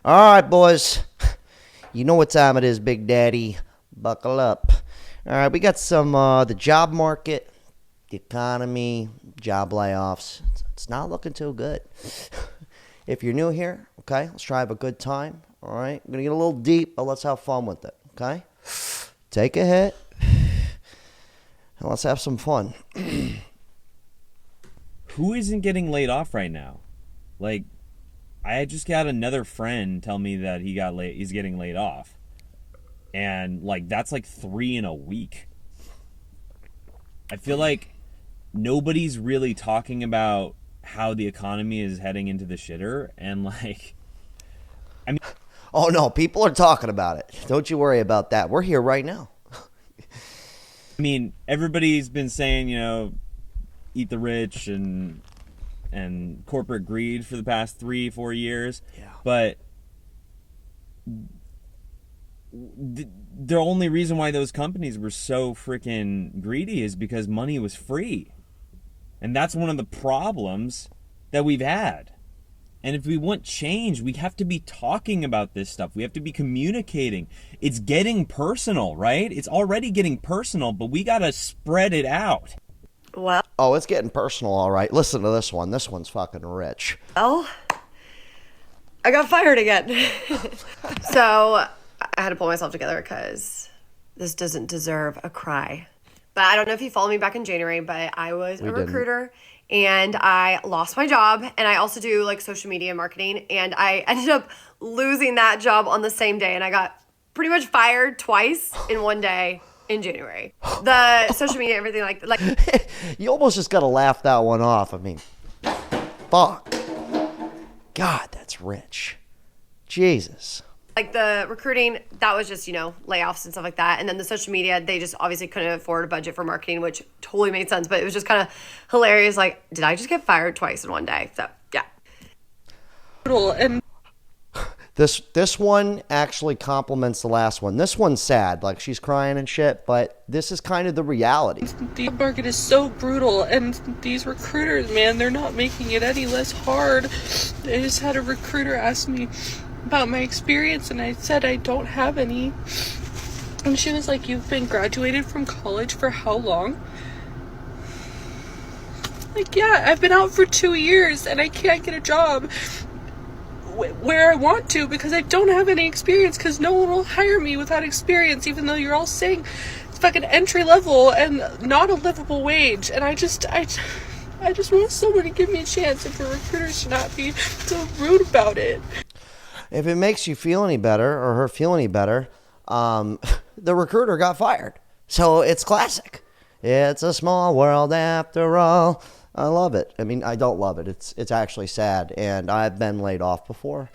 All right, boys. You know what time it is, Big Daddy. Buckle up. All right, we got some the job market, the economy, job layoffs. It's not looking too good. If you're new here, okay, let's try to have a good time. All right, I'm gonna get a little deep, but let's have fun with it. Okay, take a hit, and let's have some fun. Who isn't getting laid off right now? Like, I just got another friend tell me that he's getting laid off. And like that's like 3 in a week. I feel like nobody's really talking about how the economy is heading into the shitter and I mean Oh no, people are talking about it. Don't you worry about that. We're here right now. everybody's been saying, eat the rich and corporate greed for the past 3-4 years. Yeah. But the only reason why those companies were so freaking greedy is because money was free. And that's one of the problems that we've had. And if we want change, we have to be talking about this stuff. We have to be communicating. It's getting personal, right? It's already getting personal, but we got to spread it out. Well, Oh, it's getting personal, all right. Listen to this one. This one's fucking rich. I got fired again. So I had to pull myself together because this doesn't deserve a cry. But I don't know if you followed me back in January, but I was a didn't. recruiter and I lost my job. And I also do like social media marketing. And I ended up losing that job on the same day. And I got pretty much fired twice in one day in January. The social media, everything like You almost just got to laugh that one off. I mean, fuck. God, that's rich. Jesus. like the recruiting, that was just, layoffs and stuff like that. And then the social media, they just obviously couldn't afford a budget for marketing, which totally made sense. But it was just kind of hilarious. Like, did I just get fired twice in one day? So, yeah. And This one actually complements the last one. This one's sad, like she's crying and shit, but this is kind of the reality. the market is so brutal, and these recruiters, man, they're not making it any less hard. I just had a recruiter ask me about my experience, and I said I don't have any. And she was like, "You've been graduated from college for how long?" Like, yeah, I've been out for 2 years, and I can't get a job where I want to because I don't have any experience, because no one will hire me without experience, even though you're all saying it's fucking entry level and not a livable wage. And I just want someone to give me a chance, and for recruiters to not be so rude about it. If it makes you feel any better or her feel any better, the recruiter got fired. So it's classic. It's a small world after all. I love it. I mean, I don't love it. It's actually sad. And I've been laid off before.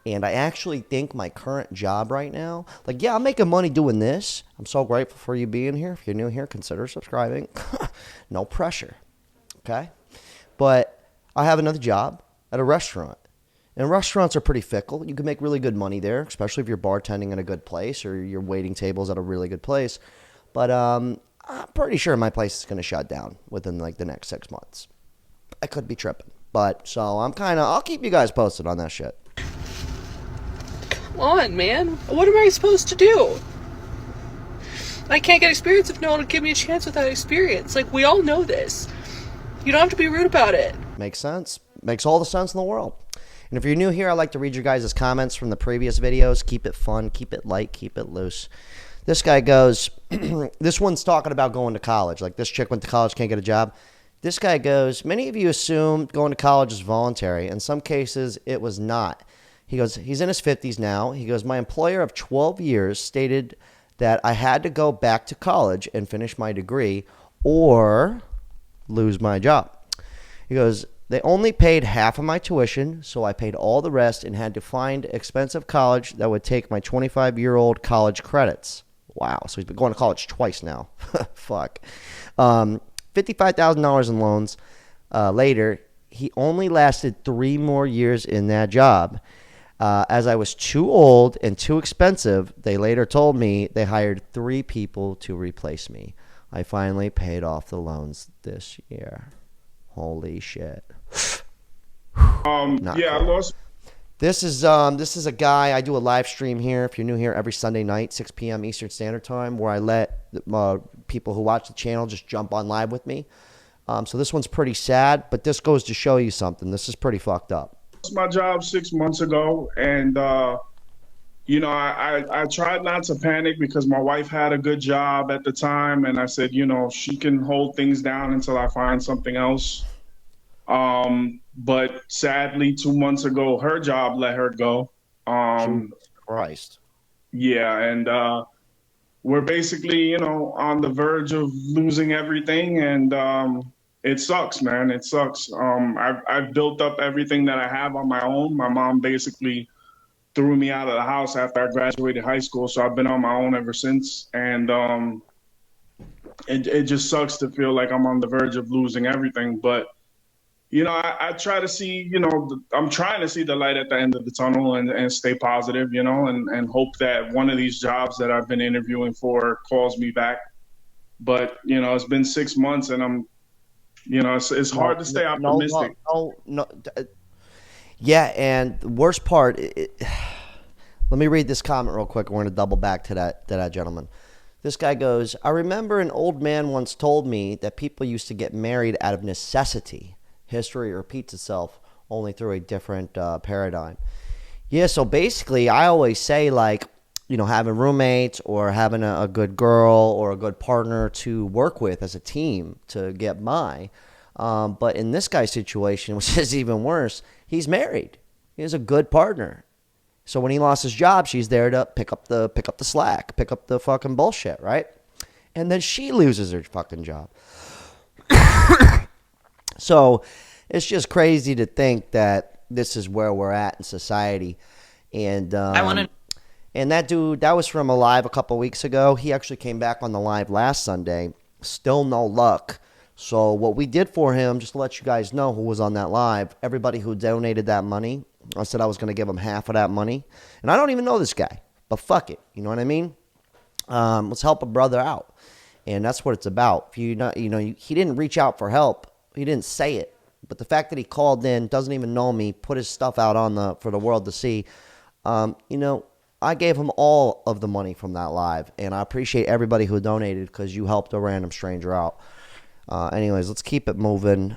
And I actually think my current job right now, like, yeah, I'm making money doing this. I'm so grateful for you being here. If you're new here, consider subscribing. No pressure. Okay? But I have another job at a restaurant. And restaurants are pretty fickle. You can make really good money there, especially if you're bartending in a good place or you're waiting tables at a really good place. But I'm pretty sure my place is going to shut down within like the next 6 months. I could be tripping. But so I'll keep you guys posted on that shit. Come on, man. What am I supposed to do? I can't get experience if no one will give me a chance without experience. Like, we all know this. You don't have to be rude about it. Makes sense. Makes all the sense in the world. And if you're new here, I like to read your guys' comments from the previous videos. Keep it fun, keep it light, keep it loose. This guy goes, this one's talking about going to college. Like, this chick went to college, can't get a job. This guy goes, many of you assume going to college is voluntary. In some cases, it was not. He goes, he's in his 50s now. He goes, my employer of 12 years stated that I had to go back to college and finish my degree or lose my job. He goes, they only paid half of my tuition, so I paid all the rest and had to find expensive college that would take my 25-year-old college credits. Wow, so he's been going to college twice now. Fuck. $55,000 in loans. Later, he only lasted 3 more years in that job. As I was too old and too expensive, they later told me they hired 3 people to replace me. I finally paid off the loans this year. Holy shit. Not Yeah, cool. This is a guy. I do a live stream here. If you're new here, every Sunday night, 6 p.m. Eastern Standard Time, where I let people who watch the channel just jump on live with me. So this one's pretty sad, but this goes to show you something. This is pretty fucked up. Lost my job 6 months ago, and I tried not to panic because my wife had a good job at the time, and I said, she can hold things down until I find something else. But sadly, 2 months ago, her job let her go. Christ. Yeah, and we're basically, on the verge of losing everything, and it sucks, man. It sucks. I've built up everything that I have on my own. My mom basically threw me out of the house after I graduated high school, so I've been on my own ever since. And it just sucks to feel like I'm on the verge of losing everything, but I try to see, I'm trying to see the light at the end of the tunnel and stay positive, and hope that one of these jobs that I've been interviewing for calls me back. But, it's been 6 months, and I'm, it's hard to stay optimistic. No. Yeah, and the worst part, let me read this comment real quick. We're going to double back to that gentleman. This guy goes, I remember an old man once told me that people used to get married out of necessity. History repeats itself, only through a different paradigm. Yeah, so basically, I always say, like, having roommates or having a good girl or a good partner to work with as a team to get by. But in this guy's situation, which is even worse, he's married. He has a good partner. So when he lost his job, she's there to pick up the slack, pick up the fucking bullshit, right? And then she loses her fucking job. So it's just crazy to think that this is where we're at in society. And and that dude, that was from a live a couple weeks ago. He actually came back on the live last Sunday. Still no luck. So what we did for him, just to let you guys know who was on that live, everybody who donated that money, I said I was going to give him half of that money. And I don't even know this guy, but fuck it. You know what I mean? Let's help a brother out. And that's what it's about. If he didn't reach out for help. He didn't say it. But the fact that he called in, doesn't even know me, put his stuff out for the world to see, I gave him all of the money from that live. And I appreciate everybody who donated because you helped a random stranger out. Anyways, let's keep it moving.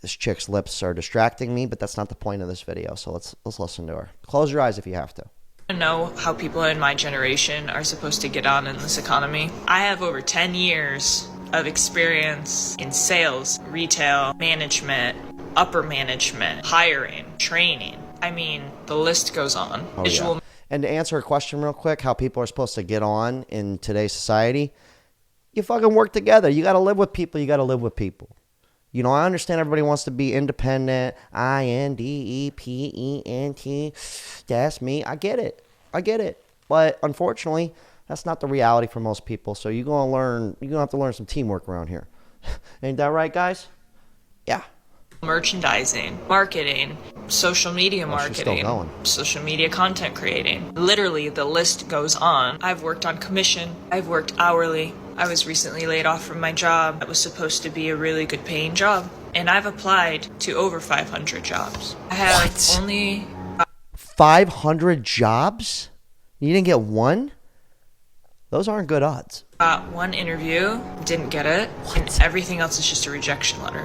This chick's lips are distracting me, but that's not the point of this video. So let's listen to her. Close your eyes if you have to. I know how people in my generation are supposed to get on in this economy. I have over 10 years of experience in sales, retail, management, upper management, hiring, training. I mean, the list goes on. Oh, yeah. And to answer a question real quick, how people are supposed to get on in today's society, you fucking work together. You got to live with people. You got to live with people. I understand everybody wants to be independent. INDEPENT. That's me. I get it. But unfortunately, that's not the reality for most people. So you're going to have to learn some teamwork around here. Ain't that right, guys? Yeah. Merchandising, marketing, social media marketing, social media content creating. Literally, the list goes on. I've worked on commission. I've worked hourly. I was recently laid off from my job. That was supposed to be a really good paying job. And I've applied to over 500 jobs. I have only 500 jobs? You didn't get one? Those aren't good odds. Got one interview, didn't get it, and everything else is just a rejection letter.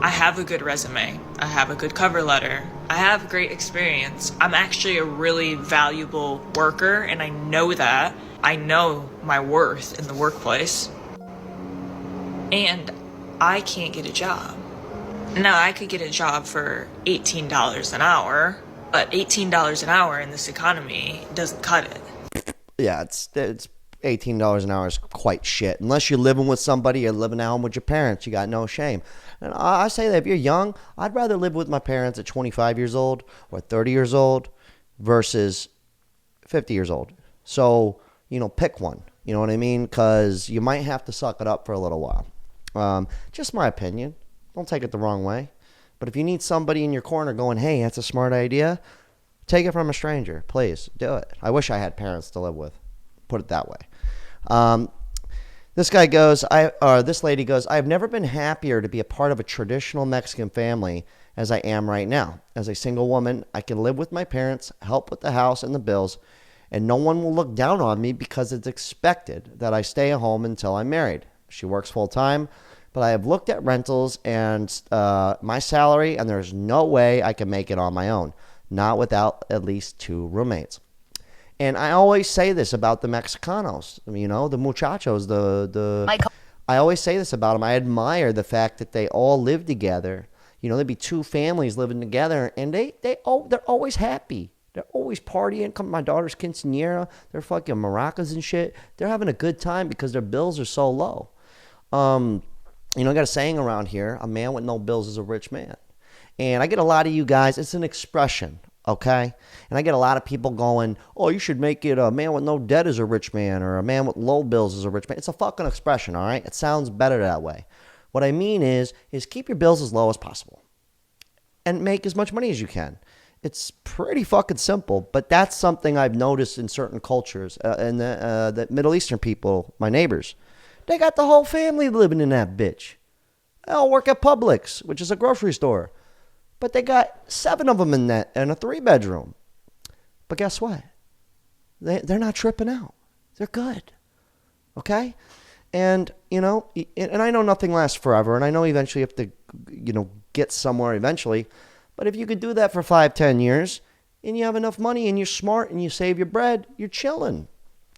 I have a good resume. I have a good cover letter. I have great experience. I'm actually a really valuable worker, and I know that. I know my worth in the workplace. And I can't get a job. Now, I could get a job for $18 an hour, but $18 an hour in this economy doesn't cut it. Yeah, it's $18 an hour is quite shit. Unless you're living with somebody, you're living at home with your parents, you got no shame. And I say that if you're young, I'd rather live with my parents at 25 years old or 30 years old versus 50 years old. So, pick one. You know what I mean? Because you might have to suck it up for a little while. Just my opinion. Don't take it the wrong way. But if you need somebody in your corner going, hey, that's a smart idea, take it from a stranger. Please, do it. I wish I had parents to live with. Put it that way. This lady goes, I've never been happier to be a part of a traditional Mexican family as I am right now. As a single woman, I can live with my parents, help with the house and the bills, and no one will look down on me because it's expected that I stay at home until I'm married. She works full time, but I have looked at rentals and my salary, and there's no way I can make it on my own, not without at least 2 roommates. And I always say this about the Mexicanos, the muchachos, I always say this about them. I admire the fact that they all live together. There'd be 2 families living together, and they're always happy. They're always partying. Come to my daughter's quinceañera. They're fucking maracas and shit. They're having a good time because their bills are so low. I got a saying around here, a man with no bills is a rich man. And I get a lot of you guys, it's an expression, okay? And I get a lot of people going, oh, you should make it a man with no debt is a rich man, or a man with low bills is a rich man. It's a fucking expression, all right? It sounds better that way. What I mean is keep your bills as low as possible and make as much money as you can. It's pretty fucking simple, but that's something I've noticed in certain cultures. And the Middle Eastern people, my neighbors, they got the whole family living in that bitch. They all work at Publix, which is a grocery store. But they got 7 of them in a 3-bedroom. But guess what? They're not tripping out. They're good. Okay? And, and I know nothing lasts forever, and I know eventually you have to, get somewhere eventually. But if you could do that for 5-10 years, and you have enough money, and you're smart, and you save your bread, you're chilling.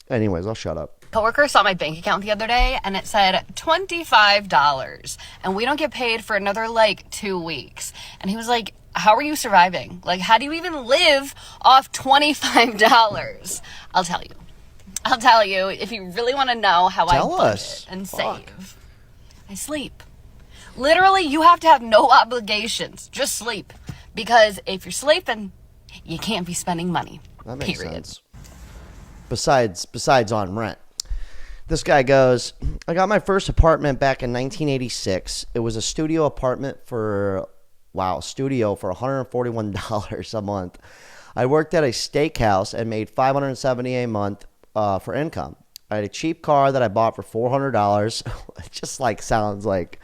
Anyways, I'll shut up. Coworker saw my bank account the other day and it said $25 and we don't get paid for another 2 weeks. And he was like, how are you surviving? How do you even live off $25? I'll tell you if you really want to know how I budget and save. I sleep. Literally, you have to have no obligations. Just sleep. Because if you're sleeping, you can't be spending money. That makes sense. Besides on rent. This guy goes, I got my first apartment back in 1986. It was a studio apartment for $141 a month. I worked at a steakhouse and made $570 a month for income. I had a cheap car that I bought for $400. It just sounds like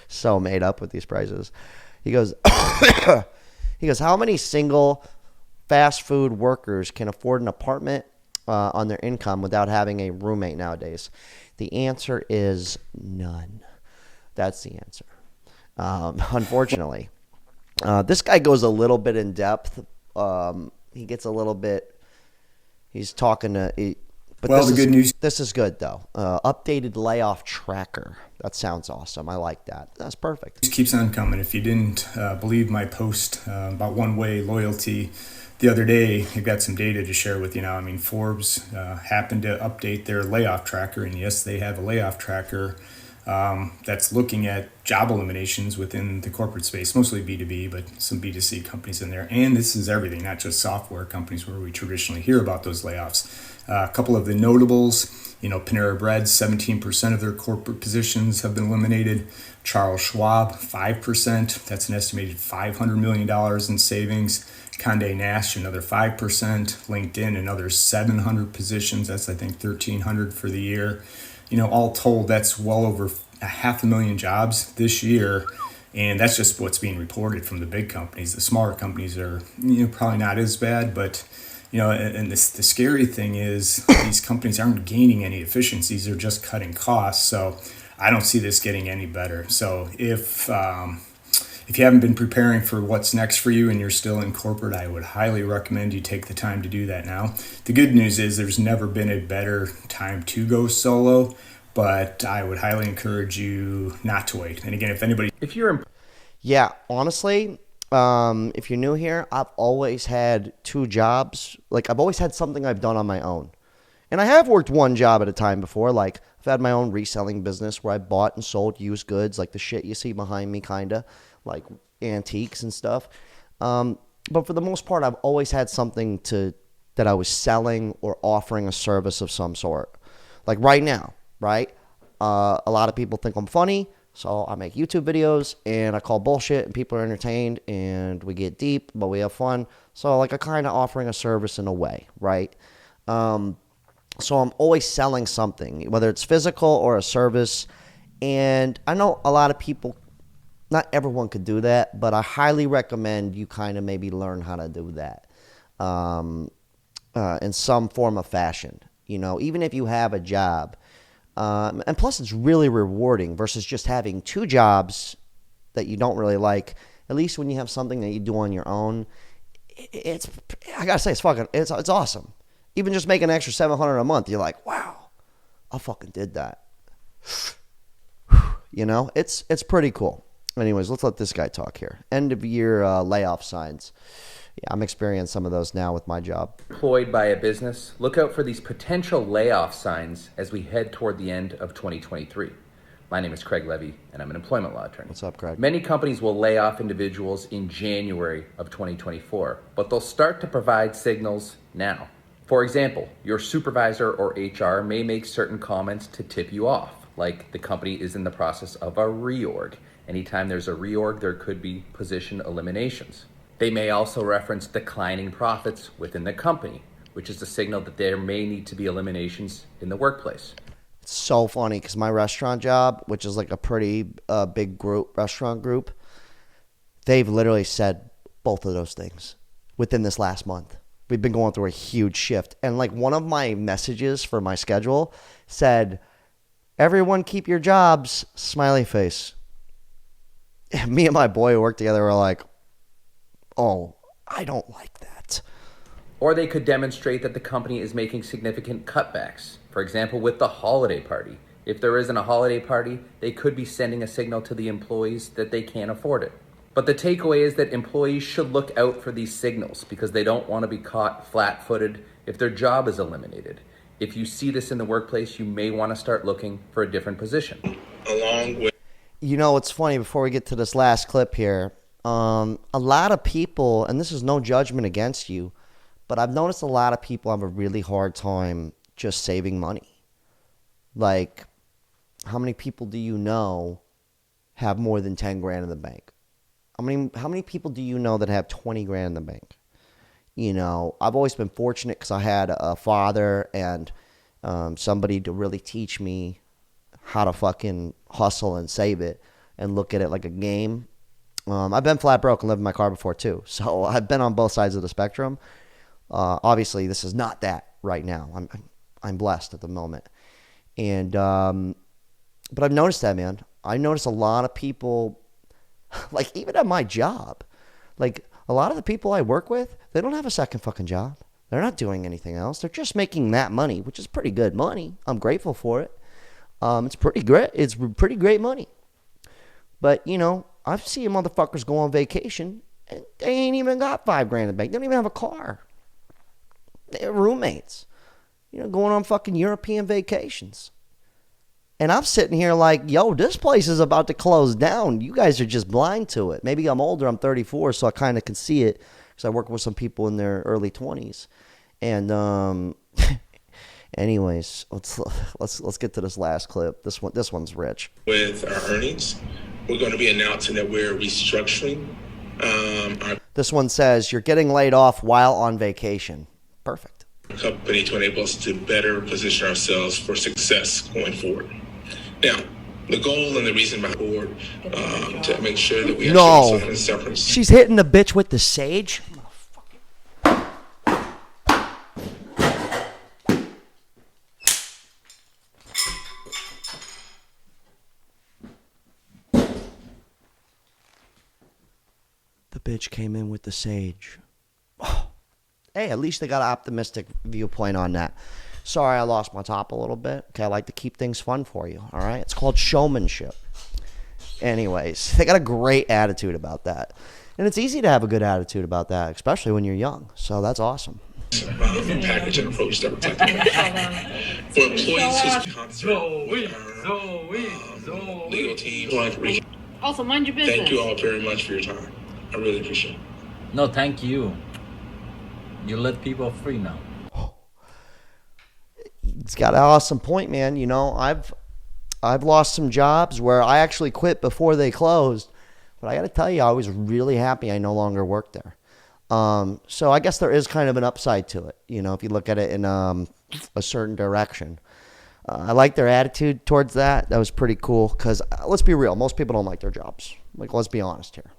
so made up with these prices. He goes, how many single fast food workers can afford an apartment on their income without having a roommate nowadays? The answer is none. That's the answer. Unfortunately. This guy goes a little bit in depth. He gets a little bit, he's talking to, the good news. This is good though. Updated layoff tracker. That sounds awesome. I like that. That's perfect. It keeps on coming. If you didn't believe my post about one-way loyalty the other day, I've got some data to share with you now. Forbes happened to update their layoff tracker, and yes, they have a layoff tracker that's looking at job eliminations within the corporate space, mostly B2B, but some B2C companies in there. And this is everything, not just software companies where we traditionally hear about those layoffs. A couple of the notables, Panera Bread, 17% of their corporate positions have been eliminated. Charles Schwab, 5%. That's an estimated $500 million in savings. Condé Nast, another 5%. LinkedIn, another 700 positions. That's, I think, 1,300 for the year. All told, that's well over 500,000 jobs this year. And that's just what's being reported from the big companies. The smaller companies are, probably not as bad, but and the scary thing is these companies aren't gaining any efficiencies. They're just cutting costs. So I don't see this getting any better. So if you haven't been preparing for what's next for you and you're still in corporate, I would highly recommend you take the time to do that now. The good news is there's never been a better time to go solo, but I would highly encourage you not to wait. And again, Yeah, honestly, if you're new here, I've always had 2 jobs. I've always had something I've done on my own. And I have worked one job at a time before. I've had my own reselling business where I bought and sold used goods, like the shit you see behind me, kind of, like antiques and stuff. But for the most part, I've always had something that I was selling or offering a service of some sort. Like right now, right? A lot of people think I'm funny. So I make YouTube videos and I call bullshit and people are entertained and we get deep, but we have fun. So I'm kind of offering a service in a way, right? So I'm always selling something, whether it's physical or a service. And I know a lot of people, not everyone could do that, but I highly recommend you kind of maybe learn how to do that in some form of fashion. You know, even if you have a job. And plus, it's really rewarding versus just having two jobs that you don't really like. At least when you have something that you do on your own, I gotta say, it's awesome. Even just making an extra $700 a month, you're like, wow, I fucking did that. You know, it's pretty cool. Anyways, let's let this guy talk here. End of year layoff signs. Yeah, I'm experiencing some of those now with my job. Employed by a business, look out for these potential layoff signs as we head toward the end of 2023. My name is Craig Levy, and I'm an employment law attorney. What's up, Craig? Many companies will lay off individuals in January of 2024, but they'll start to provide signals now. For example, your supervisor or HR may make certain comments to tip you off, like the company is in the process of a reorg. Anytime there's a reorg, there could be position eliminations. They may also reference declining profits within the company, which is a signal that there may need to be eliminations in the workplace. It's so funny because my restaurant job, which is like a pretty big restaurant group, they've literally said both of those things within this last month. We've been going through a huge shift. And like one of my messages for my schedule said, everyone keep your jobs, smiley face. And me and my boy who work together were like, oh, I don't like that. Or they could demonstrate that the company is making significant cutbacks. For example, with the holiday party. If there isn't a holiday party, they could be sending a signal to the employees that they can't afford it. But the takeaway is that employees should look out for these signals because they don't want to be caught flat-footed if their job is eliminated. If you see this in the workplace, you may want to start looking for a different position. Along with, you know, it's funny, before we get to this last clip here, a lot of people, and this is no judgment against you, but I've noticed a lot of people have a really hard time just saving money. Like, how many people do you know have more than 10 grand in the bank? How many people do you know that have 20 grand in the bank? You know, I've always been fortunate because I had a father and somebody to really teach me how to fucking hustle and save it and look at it like a game. I've been flat broke and lived in my car before too. So I've been on both sides of the spectrum. Obviously, this is not that right now. I'm blessed at the moment. And but I've noticed that, man. I noticed a lot of people, like even at my job, like a lot of the people I work with, they don't have a second fucking job. They're not doing anything else. They're just making that money, which is pretty good money. I'm grateful for it. It's pretty great. It's pretty great money. But, you know, I've seen motherfuckers go on vacation and they ain't even got 5 grand in the bank. They don't even have a car. They're roommates, you know, going on fucking European vacations. And I'm sitting here like, yo, this place is about to close down. You guys are just blind to it. Maybe I'm older. I'm 34, so I kind of can see it because I work with some people in their early 20s. And anyways, let's get to this last clip. This one's rich. With our earnings, we're going to be announcing that we're restructuring. This one says you're getting laid off while on vacation. Perfect. Our company to enable us to better position ourselves for success going forward. Now, the goal and the reason behind the board to make sure that we actually severance. She's hitting the bitch with the sage. The bitch came in with the sage. Oh. Hey, at least they got an optimistic viewpoint on that. Sorry, I lost my top a little bit. Okay, I like to keep things fun for you, all right? It's called showmanship. Anyways, they got a great attitude about that. And it's easy to have a good attitude about that, especially when you're young. So that's awesome. Package and approach that we're talking about. For employees who's legal team, also, mind your business. Thank you all very much for your time. I really appreciate it. No, thank you. You let people free now. It's got an awesome point, man. You know, I've lost some jobs where I actually quit before they closed. But I got to tell you, I was really happy I no longer worked there. So I guess there is kind of an upside to it, if you look at it in a certain direction. I like their attitude towards that. That was pretty cool because let's be real. Most people don't like their jobs. Like, let's be honest here.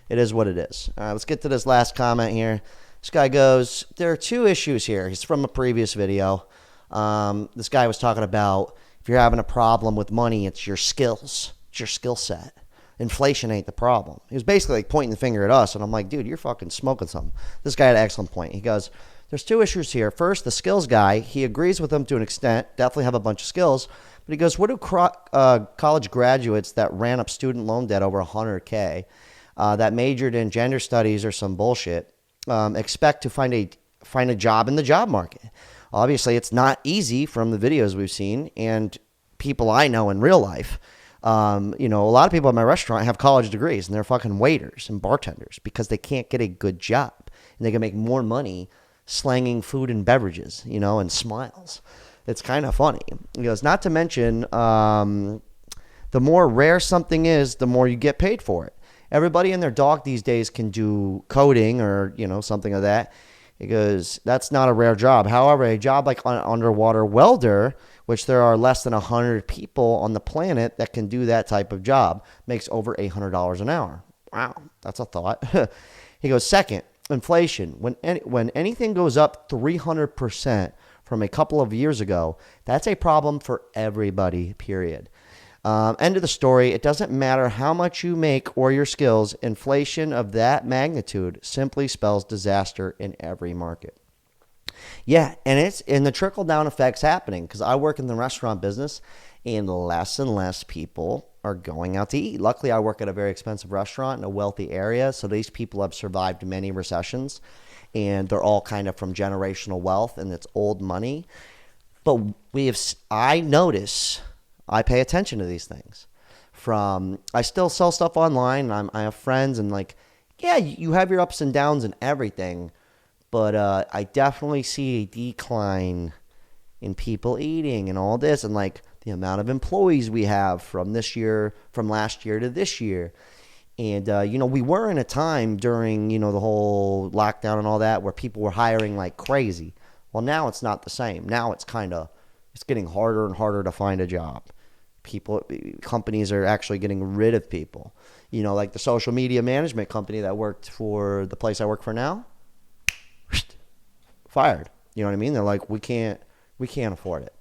It is what it is. All right, let's get to this last comment here. This guy goes, there are two issues here. He's from a previous video. This guy was talking about if you're having a problem with money, it's your skills. It's your skill set. Inflation ain't the problem. He was basically like pointing the finger at us, and I'm like, dude, you're fucking smoking something. This guy had an excellent point. He goes, there's two issues here. First, the skills guy, he agrees with him to an extent, definitely have a bunch of skills, but he goes, what do college graduates that ran up student loan debt over $100K, that majored in gender studies or some bullshit, expect to find a job in the job market? Obviously, it's not easy from the videos we've seen and people I know in real life. A lot of people at my restaurant have college degrees and they're fucking waiters and bartenders because they can't get a good job and they can make more money slanging food and beverages, and smiles. It's kind of funny. He goes, not to mention, the more rare something is, the more you get paid for it. Everybody and their dog these days can do coding or, something of that. He goes, that's not a rare job. However, a job like an underwater welder, which there are less than 100 people on the planet that can do that type of job, makes over $800 an hour. Wow, that's a thought. He goes, second, inflation. When anything goes up 300% from a couple of years ago, that's a problem for everybody, period. End of the story. It doesn't matter how much you make or your skills. Inflation of that magnitude simply spells disaster in every market. Yeah, and the trickle-down effect's happening because I work in the restaurant business and less people are going out to eat. Luckily, I work at a very expensive restaurant in a wealthy area, so these people have survived many recessions, and they're all kind of from generational wealth, and it's old money. But I notice, I pay attention to these things. I still sell stuff online, and I have friends, and you have your ups and downs and everything, but I definitely see a decline in people eating and all this, and the amount of employees we have from last year to this year. And, we were in a time during, the whole lockdown and all that where people were hiring like crazy. Well, now it's not the same. Now it's getting harder and harder to find a job. Companies are actually getting rid of people. Like the social media management company that worked for the place I work for now, fired. You know what I mean? They're like, we can't afford it.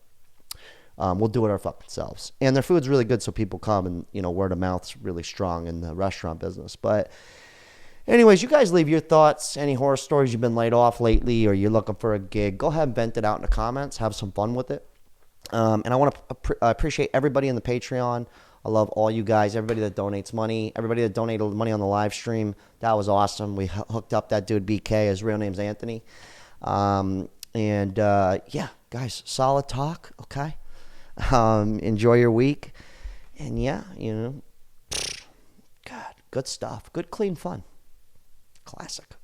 We'll do it our fucking selves. And their food's really good, so people come, and, word of mouth's really strong in the restaurant business. But anyways, you guys leave your thoughts, any horror stories you've been laid off lately or you're looking for a gig. Go ahead and vent it out in the comments. Have some fun with it. And I want to appreciate everybody in the Patreon. I love all you guys, everybody that donates money, everybody that donated money on the live stream. That was awesome. We hooked up that dude BK. His real name's Anthony. Yeah, guys, solid talk, okay? Enjoy your week. And yeah, God, good stuff. Good, clean fun. Classic.